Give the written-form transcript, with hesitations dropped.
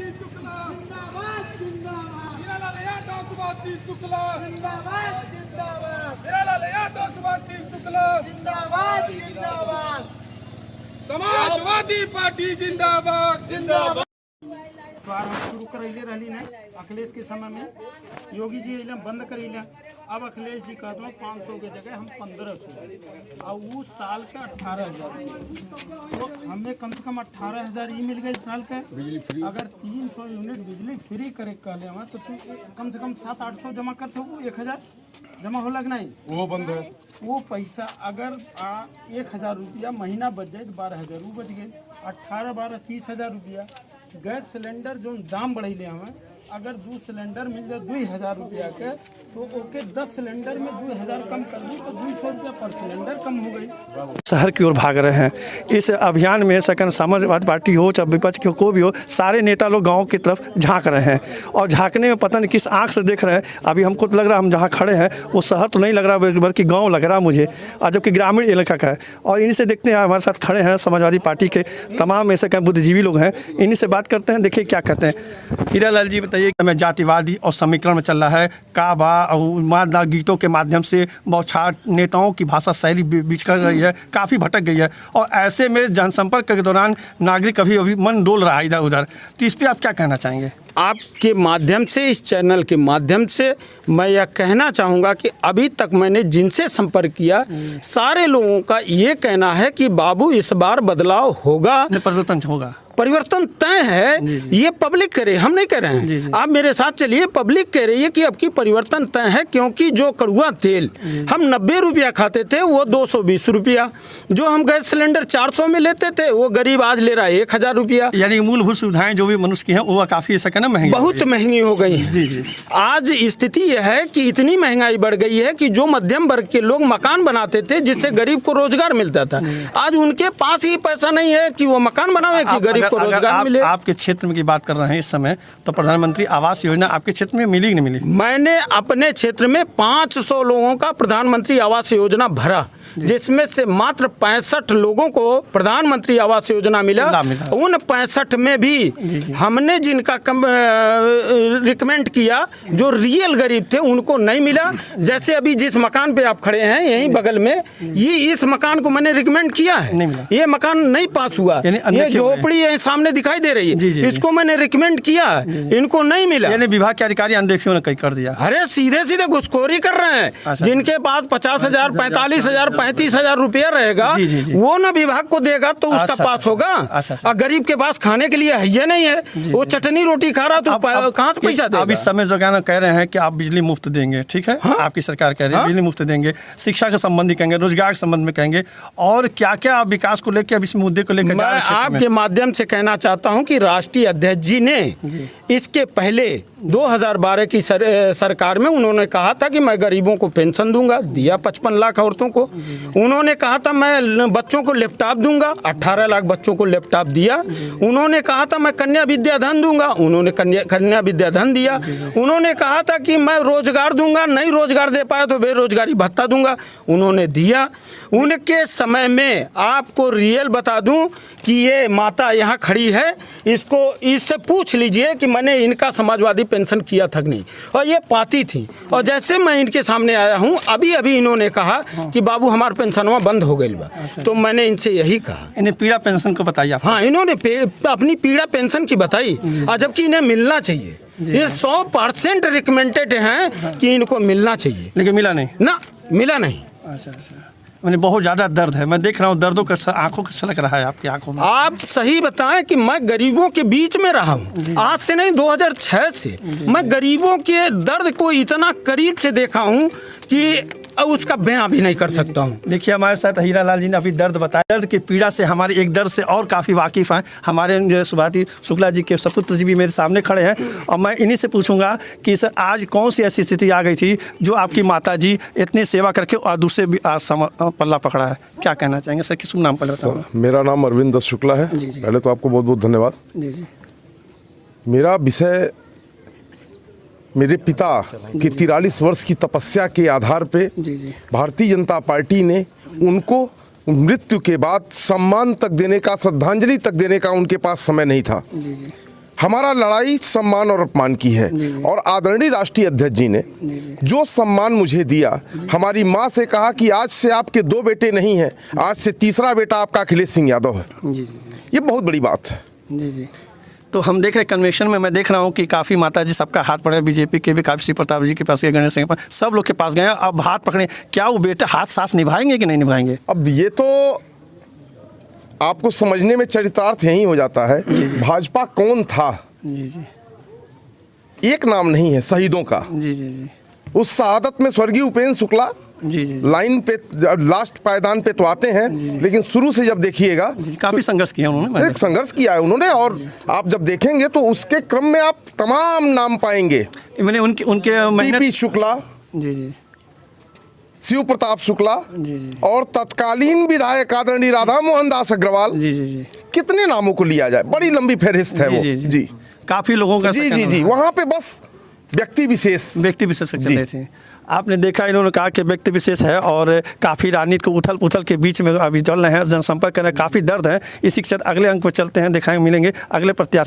सुभाष शुक्ला जिंदाबाद जिंदाबाद हीरालाल यादव सुभाष शुक्ला जिंदाबाद जिंदाबाद हीरालाल यादव सुभाष शुक्ला जिंदाबाद जिंदाबाद समाजवादी पार्टी जिंदाबाद जिंदाबाद द्वार हम शुरू करैले रहली ना अखिलेश के समय में योगी जी अइला बंद करैला। अब अखिलेश जी कहते हैं 500 के जगह हम 1500 और वो साल का 18,000। तो हमें कम से कम 18,000 ही मिल गए साल का बिजली फ्री। अगर 300 यूनिट बिजली फ्री करे कहले हम तो तू कम से कम 700-800 जमा करते हो 1,000 जमा हो लग नहीं वो बंद है। वो पैसा अगर 1,000 रुपया महीना बच जाए तो 12,000 वो बच गए। 18-12 30,000 रुपया। गैस सिलेंडर जो दाम बढ़ेले हमें अगर 2 सिलेंडर मिल जाए 2,000 रुपया के तो ओके 10 सिलेंडर में 2,000 कम कर दूँ तो 200 रुपया पर सिलेंडर कम हो गई। शहर की ओर भाग रहे हैं। इस अभियान में सेकंड समाजवादी पार्टी हो चाहे विपक्ष की को भी हो, सारे नेता लोग गांव की तरफ झांक रहे हैं और झांकने में पता नहीं किस आंख से देख रहे हैं। अभी हमको तो लग रहा है हम जहां खड़े हैं वो शहर तो नहीं लग रहा बल्कि गांव लग रहा मुझे, और जबकि ग्रामीण इलाका का है। और इन्हीं से देखते हैं हमारे साथ खड़े हैं समाजवादी पार्टी के तमाम ऐसे बुद्धिजीवी लोग हैं, इन्हीं से बात करते हैं, देखिए क्या कहते हैं। हीरालाल जी बताइए, हमें जातिवादी और समीकरण में चल रहा है काबा और मारदार गीतों के माध्यम से बौछार नेताओं की भाषा शैली बीच कर गई है, काफ़ी भटक गई है। और ऐसे में जनसंपर्क के दौरान नागरिक अभी मन डोल रहा है इधर उधर, तो इस पर आप क्या कहना चाहेंगे? आपके माध्यम से, इस चैनल के माध्यम से मैं यह कहना चाहूँगा कि अभी तक मैंने जिनसे संपर्क किया सारे लोगों का ये कहना है कि बाबू इस बार बदलाव होगा, परिवर्तन होगा, परिवर्तन तय है। ये पब्लिक कह रही है, हम नहीं कह रहे हैं। आप मेरे साथ चलिए, पब्लिक कह रही है कि अब की परिवर्तन तय है, क्योंकि जो कड़ुआ तेल हम 90 रुपया खाते थे वो 220 रुपया, जो हम गैस सिलेंडर 400 में लेते थे वो गरीब आज ले रहा है 1,000 रुपया। यानी मूलभूत सुविधाएं जो भी मनुष्य की हैं वो काफ़ी सकना महंगी, बहुत महंगी हो गई है। जी। आज स्थिति यह है कि इतनी महंगाई बढ़ गई है कि जो मध्यम वर्ग के लोग मकान बनाते थे जिससे गरीब को रोजगार मिलता था, आज उनके पास ही पैसा नहीं है कि वो मकान बनावे कि गरीब को रोजगार मिले। आपके क्षेत्र में की बात कर रहे हैं इस समय, तो प्रधानमंत्री आवास योजना आपके क्षेत्र में मिली कि नहीं मिली? मैंने अपने क्षेत्र में 500 लोगों का प्रधानमंत्री आवास योजना भरा, जिसमें से मात्र 65 लोगों को प्रधानमंत्री आवास योजना मिला। उन 65 में भी हमने जिनका रिकमेंड किया जो रियल गरीब थे उनको नहीं मिला। जैसे अभी जिस मकान पे आप खड़े हैं यहीं बगल में, ये इस मकान को मैंने रिकमेंड किया है, ये मकान नहीं पास हुआ। ये झोपड़ी है सामने दिखाई दे रही है, इसको मैंने रिकमेंड किया, इनको नहीं मिला। यानी विभाग के अधिकारी अनदेखियों ने कहीं कर दिया। अरे सीधे सीधे घुसखोरी कर रहे हैं। जिनके पास 50,000 45,000 35,000 रुपया रहेगा वो ना विभाग को देगा तो उसका पास होगा। और गरीब के पास खाने के लिए है नहीं है, वो चटनी रोटी खा रहा तो कहाँ से पैसा देगा? अब इस समय जो क्या कह रहे हैं कि आप बिजली मुफ्त देंगे, ठीक है, आपकी सरकार कह रही है बिजली मुफ्त देंगे, शिक्षा के संबंधी कहेंगे, रोजगार के संबंध में कहेंगे, और क्या क्या आप विकास को लेकर अब इस मुद्दे को लेकर? मैं आपके माध्यम से कहना चाहता हूं कि राष्ट्रीय अध्यक्ष जी ने इसके पहले 2012 की सरकार में उन्होंने कहा था कि मैं गरीबों को पेंशन दूंगा, दिया 55 लाख औरतों को। उन्होंने कहा था मैं बच्चों को लैपटॉप दूंगा, 18 लाख बच्चों को लैपटॉप दिया। उन्होंने कहा था मैं कन्या विद्या धन दूंगा, उन्होंने कन्या विद्या धन दिया। उन्होंने कहा था कि मैं रोजगार दूंगा, नहीं रोजगार दे पाया तो बेरोजगारी भत्ता दूंगा, उन्होंने दिया। उनके समय में आपको रियल बता दूं कि ये माता यहाँ खड़ी है, इससे पूछ लीजिए कि मैंने इनका समाजवादी पेंशन किया था कि नहीं, और ये पाती थी। और जैसे मैं इनके सामने आया हूँ अभी इन्होंने कहा कि बाबू हमारा पेंशनवा बंद हो गई बा, तो मैंने इनसे यही कहा। इन्हें पीड़ा पेंशन को बताइए। हाँ, इन्होंने अपनी पीड़ा पेंशन की बताई, जबकि इन्हें मिलना चाहिए। ये 100% रिकमेंडेड हैं कि इनको मिलना चाहिए, लेकिन मिला नहीं ना, मिला नहीं। अच्छा, मैंने बहुत ज़्यादा दर्द है, मैं देख रहा हूँ दर्दों का आंखों का छलक रहा है आपकी आंखों में। आप सही बताएं कि मैं गरीबों के बीच में रहा हूँ, आज से नहीं 2006 से मैं गरीबों के दर्द को इतना करीब से देखा हूँ कि उसका बयां भी नहीं कर सकता हूँ। देखिए हमारे साथ हीरालाल जी ने अभी दर्द बताया, दर्द की पीड़ा से हमारे एक दर्द से और काफ़ी वाकिफ़ हैं हमारे सुभाष शुक्ला जी के सपुत्र जी भी मेरे सामने खड़े हैं, और मैं इन्हीं से पूछूंगा कि सर आज कौन सी ऐसी स्थिति आ गई थी जो आपकी माता जी इतनी सेवा करके और दूसरे भी पल्ला पकड़ा है, क्या कहना चाहेंगे सर? किस नाम पर? मेरा नाम अरविंद दत्त शुक्ला है। पहले तो आपको बहुत बहुत धन्यवाद। जी। मेरा विषय मेरे पिता के 43 वर्ष की तपस्या के आधार पे भारतीय जनता पार्टी ने उनको मृत्यु के बाद सम्मान तक देने का, श्रद्धांजलि तक देने का उनके पास समय नहीं था। हमारा लड़ाई सम्मान और अपमान की है। और आदरणीय राष्ट्रीय अध्यक्ष जी ने जो सम्मान मुझे दिया, हमारी माँ से कहा कि आज से आपके 2 बेटे नहीं हैं, आज से तीसरा बेटा आपका अखिलेश सिंह यादव है। जी जी ये बहुत बड़ी बात है। जी जी। तो हम देख रहे हैं कन्वेंशन में, मैं देख रहा हूँ कि काफ़ी माता जी सबका हाथ पकड़े, बीजेपी के भी काफ़ी, श्री प्रताप जी के पास गए, गणेश सिंह के पास, सब लोग के पास गए। अब हाथ पकड़े, क्या वो बेटे हाथ साथ निभाएंगे कि नहीं निभाएंगे? अब ये तो आपको समझने में चरितार्थ यही हो जाता है। भाजपा कौन था? जी जी एक नाम नहीं है शहीदों का। जी जी जी उस शहादत में स्वर्गीय उपेंद्र शुक्ला जी जी लाइन पे लास्ट पायदान पे तो आते हैं, लेकिन शुरू से जब देखिएगा जी, काफ़ी संघर्ष किया उन्होंने। एक संघर्ष किया है उन्होंने। और आप जब देखेंगे तो उसके क्रम में आप तमाम नाम पाएंगे। मैंने उनके मेहनत। पी शुक्ला, जी जी शिव प्रताप शुक्ला, जी जी और तत्कालीन विधायक आदरणीय राधा मोहन दास अग्रवाल। जी जी जी कितने नामों को लिया जाए, बड़ी लंबी फहरिस्त है वो। जी काफ़ी लोगों का जी जी जी। वहाँ पे बस व्यक्ति विशेष चल रहे थे। आपने देखा, इन्होंने कहा कि व्यक्ति विशेष है और काफ़ी राजनीति को उथल पुथल के बीच में अभी चल रहे हैं, जनसंपर्क कर रहे हैं, काफ़ी दर्द है। इसी के साथ अगले अंक पर चलते हैं, दिखाएंगे, मिलेंगे अगले प्रत्याशी।